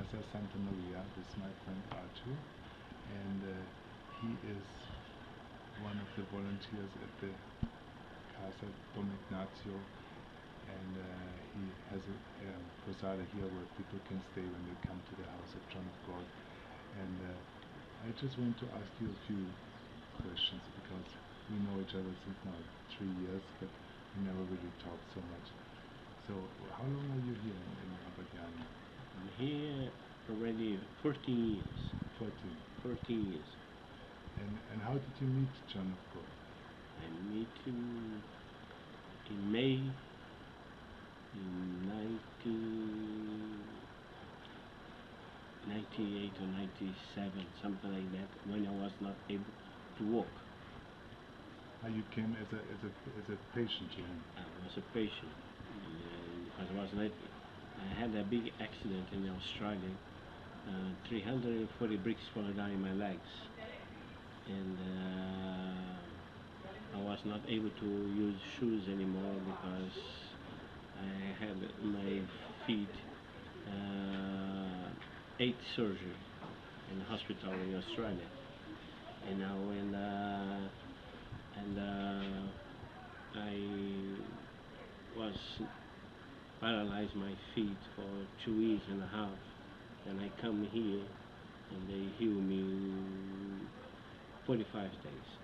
Casa Santa Maria with my friend Artu, and he is one of the volunteers at the Casa Inacio, and he has a posada here where people can stay when they come to the house of John of God. And I just want to ask you a few questions because we know each other since now 3 years, but we never really talked so much. So how long are you here in Abadiani? I'm here already 14 years. 14 years. And how did you meet John of God? I met him in May in 1998 or 97, something like that, when I was not able to walk. You came as a patient to him? I was a patient because I had a big accident in Australia. 340 bricks fell down in my legs, and I was not able to use shoes anymore because I had my feet 8 surgery in the hospital in Australia, and now I was paralyzed my feet for 2 years and a half, and I come here and they heal me in 45 days.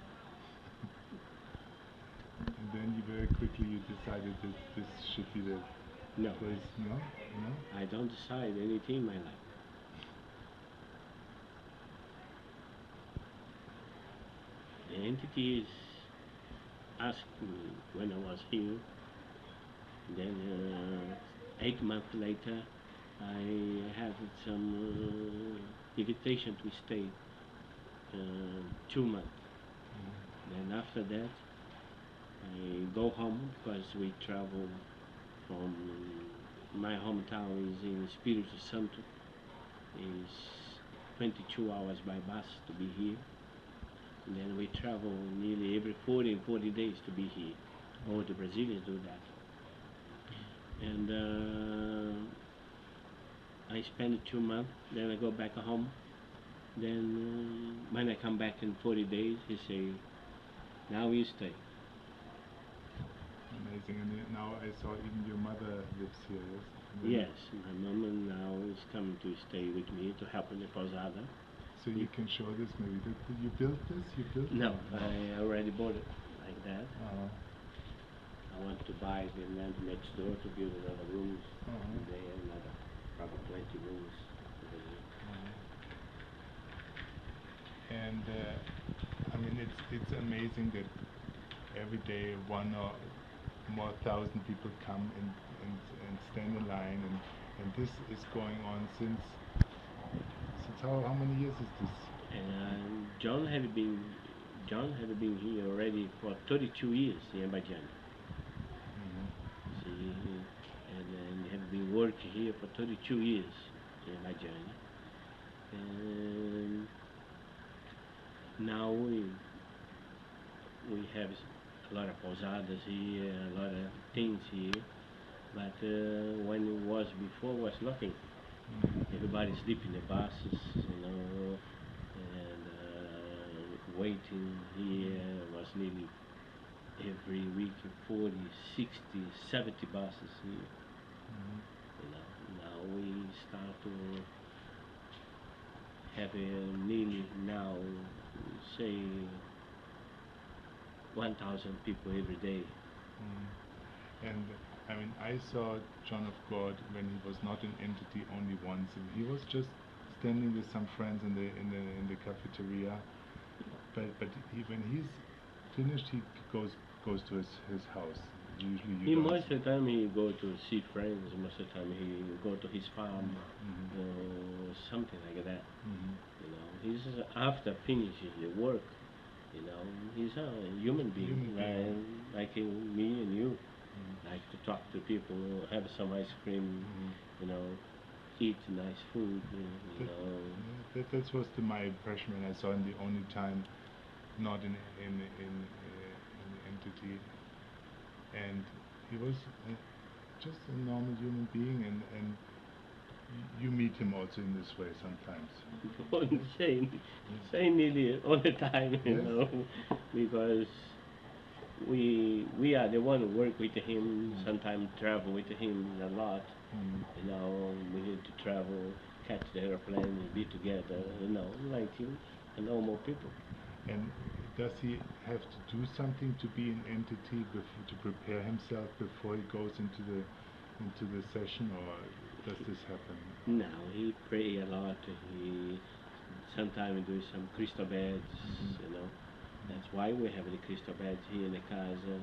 And then you very quickly decided that this should be the place? No? I don't decide anything in my life. The entities asked me when I was here. Then 8 months later, I had some invitation to stay 2 months. Then after that, I go home because we travel from my hometown is in Espírito Santo. It's 22 hours by bus to be here. And then we travel nearly every 40 days to be here. All the Brazilians do that. And I spend 2 months, then I go back home. Then when I come back in 40 days, he say, now you stay. Amazing. And now I saw even your mother lives here, yes? Yes, my mom now is coming to stay with me to help in the posada. So you can show this maybe. Did you build this? No, I already bought it like that. I want to buy the land next door to build another rooms. There, another probably 20 rooms. And I mean, it's amazing that every day 1 or more thousand people come and stand in line, and this is going on since how many years is this? And John had been here already for 32 years in Abadiani. See, and have been working here for 32 years in Abadiani. And now we have a lot of posadas here, a lot of things here, but when it was before, was nothing. Everybody sleep in the buses, and waiting here was nearly every week 40, 60, 70 buses here. Now we start to have nearly now, say, 1,000 people every day. And I mean, I saw John of God when he was not an entity only once, and he was just standing with some friends in the cafeteria. But when he's finished, he goes to his house. Usually, most of the time he go to see friends. Most of the time he go to his farm or something like that. He's after finishes the work. He's a human being, like me and you. Like to talk to people, have some ice cream, eat nice food. That was my impression when I saw him the only time, not in entity, and he was just a normal human being, and you meet meet him also in this way sometimes. Same, Yes. same nearly all the time, Yes. because we are the one who work with him. Sometimes travel with him a lot. Mm. We need to travel, catch the airplane, be together. Like him, normal people. And does he have to do something to be an entity to prepare himself before he goes into the session, or does this happen? Now he pray a lot. He sometimes do some crystal beds. You know, that's why we have the crystal beds here in the casa.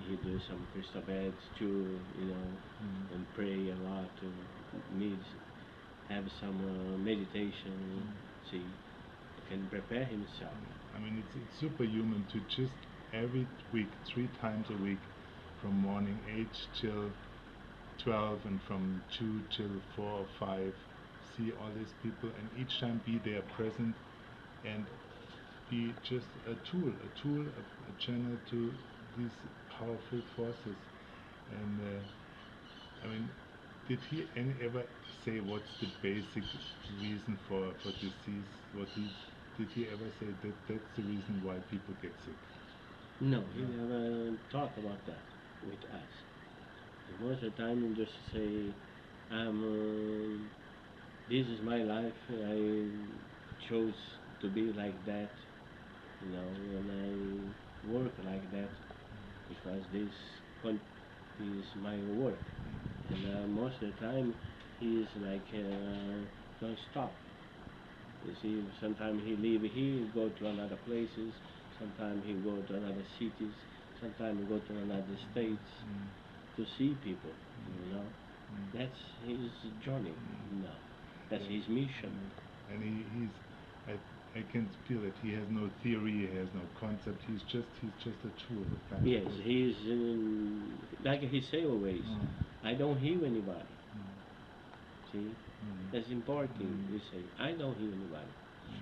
He do some crystal beds too. And pray a lot. Needs have some meditation. See, can prepare himself. I mean, it's superhuman to just every week, 3 times a week, from morning 8 till 12 and from 2 till 4 or 5, see all these people, and each time be there present and be just a tool, a channel to these powerful forces. And I mean, did he ever say what's the basic reason for disease? Did he ever say that that's the reason why people get sick? No, he No. never talk about that with us. Most of the time, he just say, "This is my life. I chose to be like that. And I work like that because this is my work." And most of the time, he is like don't stop. You see, sometimes he leave here, go to another places. Sometimes he go to another cities. Sometimes he go to another states to see people. You know, that's his journey. That's his mission. And I can feel that he has no theory, he has no concept. He's just a tool. A kind Yes, of person. he's like he say always. I don't heal anybody. See, that's important. You say I don't heal anybody.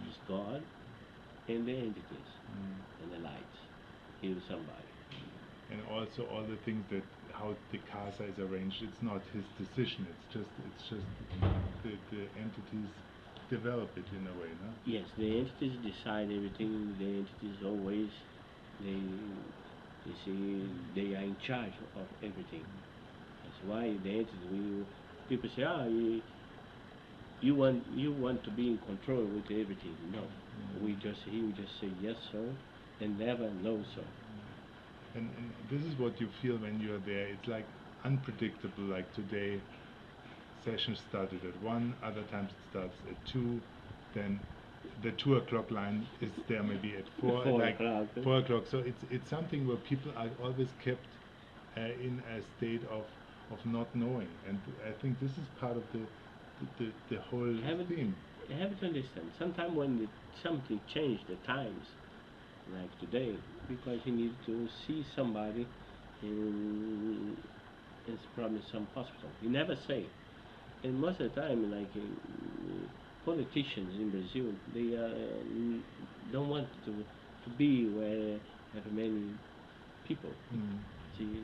It's God and the entities and the lights heal somebody. And also all the things that how the casa is arranged. It's not his decision. It's just the entities develop it in a way, no? Yes, the entities decide everything. The entities always they you see they are in charge of everything. That's why the entities people say you want to be in control with everything. No, he will just say yes sir and never no sir. And this is what you feel when you're there. It's like unpredictable. Like today, session started at 1, other times it starts at 2, then the 2 o'clock line is there maybe at 4, 4 o'clock. 4 o'clock. So it's something where people are always kept in a state of not knowing, and I think this is part of the whole Have it, theme. have to understand. Sometimes when something change the times, like today, because he need to see somebody in it's probably some hospital. He never say. And most of the time, like politicians in Brazil, they don't want to be where have many people. See,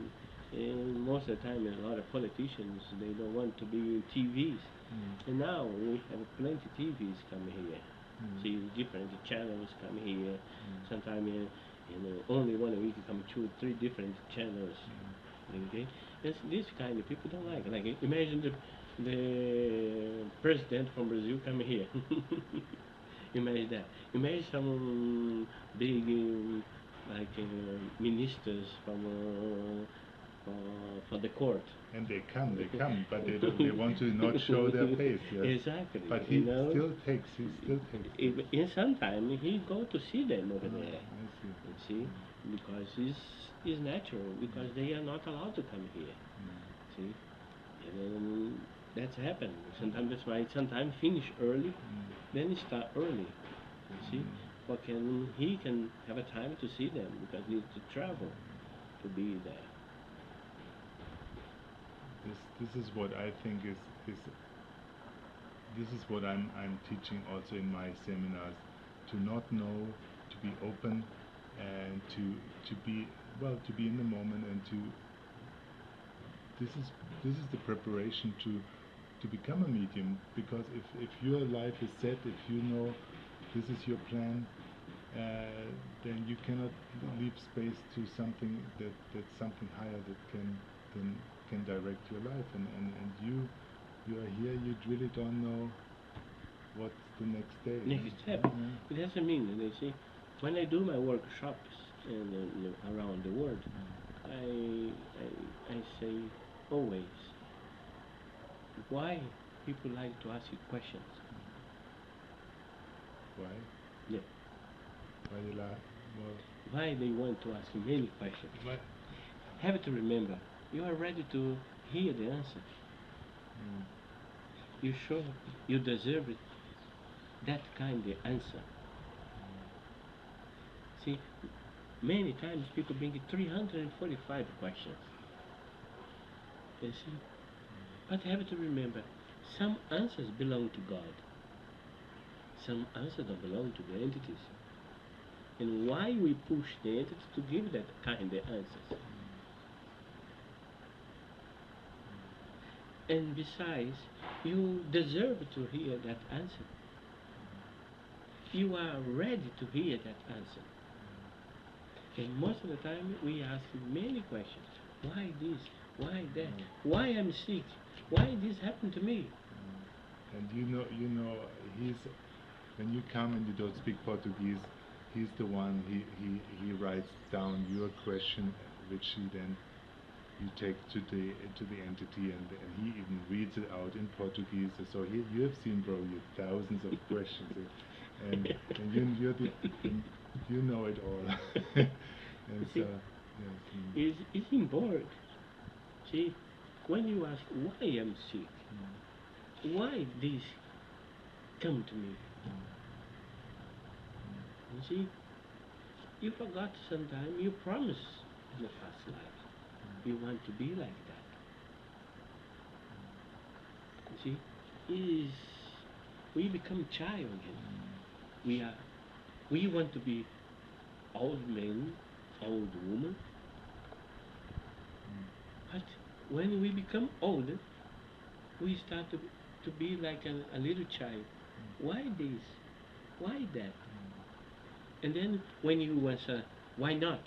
and most of the time, a lot of politicians they don't want to be in TVs. And now we have plenty TVs come here. See, different channels come here. Sometimes only 1 week come 2, 3 different channels. Okay, this kind of people don't like. Like imagine the president from Brazil come here. Imagine that. Imagine some big ministers from for the court. And they come, but they want to not show their face. Yes. Exactly. But he still takes. In sometime he go to see them over there. I see. You see, because it's natural because they are not allowed to come here. See, and then that's happened. Sometimes that's why sometimes finish early, then it start early. You see, but he can have a time to see them because he needs to travel to be there. This is what I think is this is what I'm teaching also in my seminars, to not know, to be open, and to be, well, to be in the moment, and to this is the preparation to to become a medium, because if your life is set, if you know this is your plan, then you cannot leave space to something that's something higher that can direct your life, and you are here, you really don't know what's the next day. Next step. It doesn't mean, and they say, when I do my workshops around the world, I say always, why people like to ask you questions? Why? Yeah. Why you laugh? Well, Why they want to ask many questions? what? Have to remember, you are ready to hear the answer. Mm. You sure you deserve it, that kind of answer. See, many times people bring 345 questions. You see, but have to remember, some answers belong to God. Some answers don't belong to the entities. And why we push the entities to give that kind of answers? And besides, you deserve to hear that answer. You are ready to hear that answer. And most of the time, we ask many questions. Why this? Why that? Why I'm sick? Why this happened to me? And he's, when you come and you don't speak Portuguese, he's the one, he writes down your question, which he then you take to the entity, and he even reads it out in Portuguese. So you have seen probably thousands of questions, and you know it all. And See, so yes. it's important. See, when you ask why I'm sick, why this come to me, you see, you forgot sometime you promised in the past life you want to be like that. You see, is we become child again. We want to be old men, old woman, but when we become older, we start to be like a little child. Why this? Why that? And then when you answer, why not?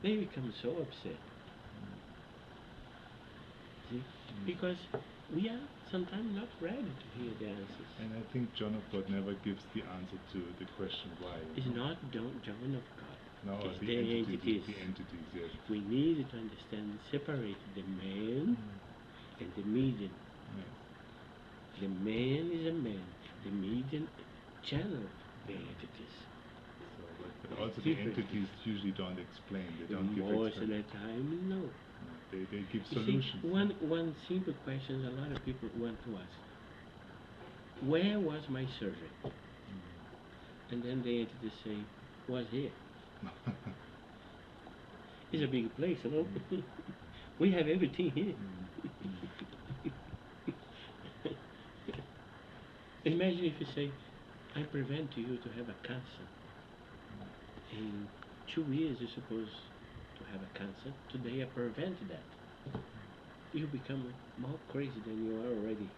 They become so upset. See? Because we are sometimes not ready to hear the answers. And I think John of God never gives the answer to the question why. It's not John of God. No, It's the the entities. The entities, yes. We need to understand, separate the man and the medium. Yes. The man is a man. The medium channel the entities. So, but also the entities usually don't explain. They don't give Most of the explanation. time, no. They give You solutions. see, one simple question a lot of people want to ask. Where was my surgery? And then the entity say, was here. It's a big place, you know. We have everything here. Imagine if you say, I prevent you to have a cancer. In 2 years you're supposed to have a cancer. Today I prevent that. You become more crazy than you are already.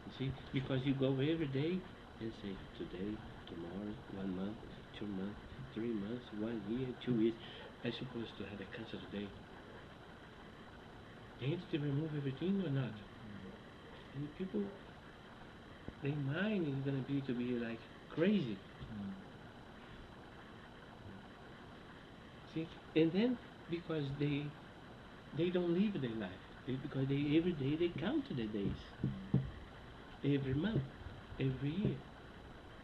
You see? Because you go every day and say, today, tomorrow, 1 month, 2 months, 3 months, 1 year, 2 years. I'm supposed to have a cancer today. The entity remove everything or not? And people, their mind is going to be like crazy. See? And then, because they don't live their life. Because every day they count the days. Every month, every year.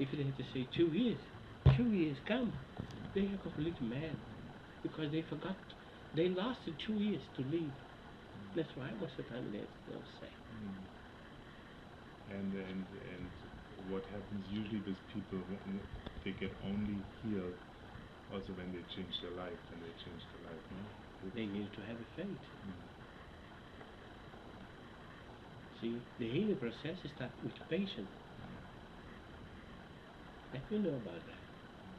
If they have to say 2 years, 2 years come, they are completely mad because they forgot, they lost the 2 years to live. That's why most of the time they don't say. And what happens usually with people, when they get only healed also when they change their life, no? They need to have a faith. See, the healing process starts with patience. If you know about that,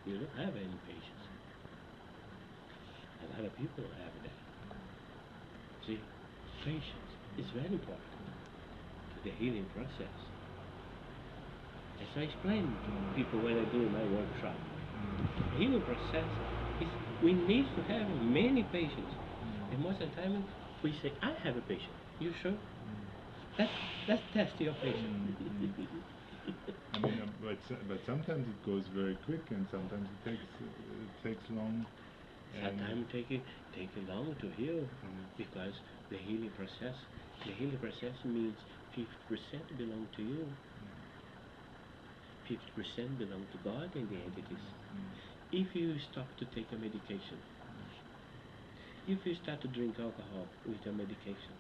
you don't have any patience. A lot of people don't have that. See, patience is very important to the healing process. As I explain to people when I do my workshop, the healing process is we need to have many patients. And most of the time we say, I have a patient. You sure? Let's, let's test your patient. I mean, but sometimes it goes very quick, and sometimes it takes long. Sometimes take long to heal because the healing process means 50% belong to you, 50% belong to God and the entities. If you stop to take a medication, if you start to drink alcohol with a medication,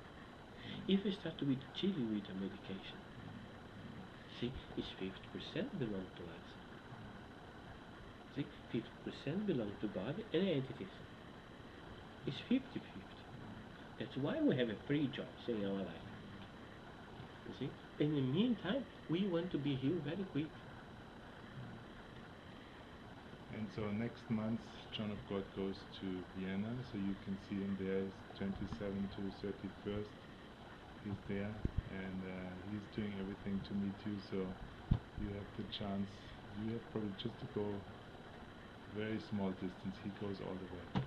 if you start to eat chili with a medication, see, it's 50% belong to us. See, 50% belong to God and entities. It's 50-50. That's why we have a free choice in our life. You see? In the meantime, we want to be healed very quick. And so next month, John of God goes to Vienna, so you can see him there, 27 to 31st. He's there, and he's doing everything to meet you, so you have the chance. You have probably just to go very small distance. He goes all the way.